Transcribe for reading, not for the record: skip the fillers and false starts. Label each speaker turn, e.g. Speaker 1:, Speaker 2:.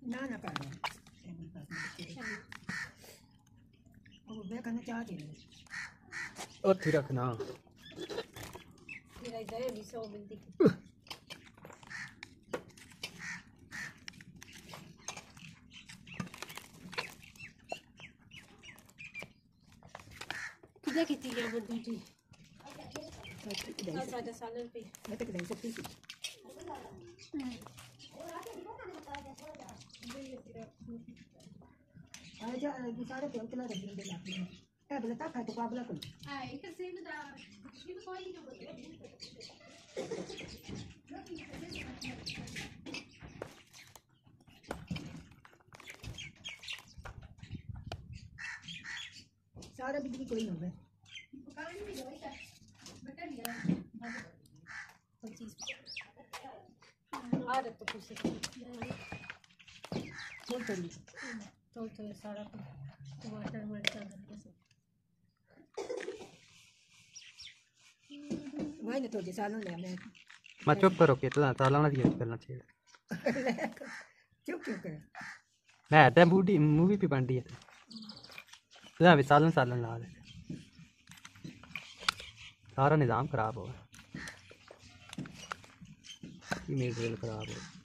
Speaker 1: ना ना कर करना चाहते हैं
Speaker 2: ਉੱਥੇ ਰੱਖਣਾ
Speaker 3: मेरा इधर भी 100 मिलती किधर कितनी है वो दूसरी सादा सालन पे
Speaker 1: मैं तो कहीं सकती थी आजा सारे पे उतला रख देंगे लाती हैं ए बोलता है तो काबला को
Speaker 3: इधर से ना ये तो कोई नहीं
Speaker 1: सारा बिजली कोई नहीं है
Speaker 3: आदत तो कुछ
Speaker 1: थोड़ी
Speaker 3: सारा टमाटर मिर्चा
Speaker 1: वही ना तो जे सालों ले
Speaker 2: मैं चुप करो कितना सालाना दिया करना चाहिए
Speaker 1: चुप क्यों करे
Speaker 2: मैं तो मूवी भी बन रही है तो भी सालन सालन ला ले सारा निज़ाम खराब हो गया मेरे दिल खराब हो